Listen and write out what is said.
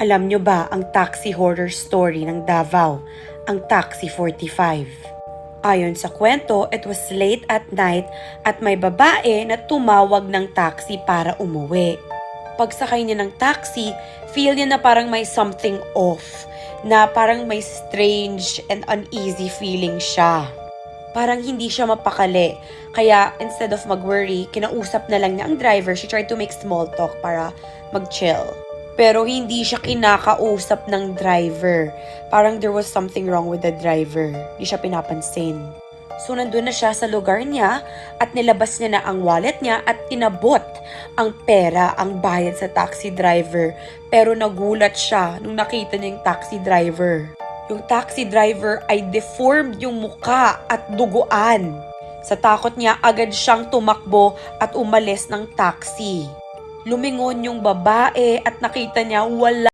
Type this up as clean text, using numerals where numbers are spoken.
Alam nyo ba ang taxi horror story ng Davao, ang Taxi 45? Ayon sa kwento, it was late at night at may babae na tumawag ng taxi para umuwi. Pagsakay niya ng taxi, feel niya na parang may something off, na parang may strange and uneasy feeling siya. Parang hindi siya mapakali. Kaya instead of mag-worry, kinausap na lang niya ang driver. She tried to make small talk para mag-chill. Pero hindi siya kinakausap ng driver. Parang there was something wrong with the driver. Hindi siya pinapansin. So nandun na siya sa lugar niya at nilabas niya na ang wallet niya at inabot ang pera, ang bayad sa taxi driver. Pero nagulat siya nung nakita niya yung taxi driver. Yung taxi driver ay deformed yung muka at duguan. Sa takot niya, agad siyang tumakbo at umalis ng taxi. Lumingon yung babae at nakita niya wala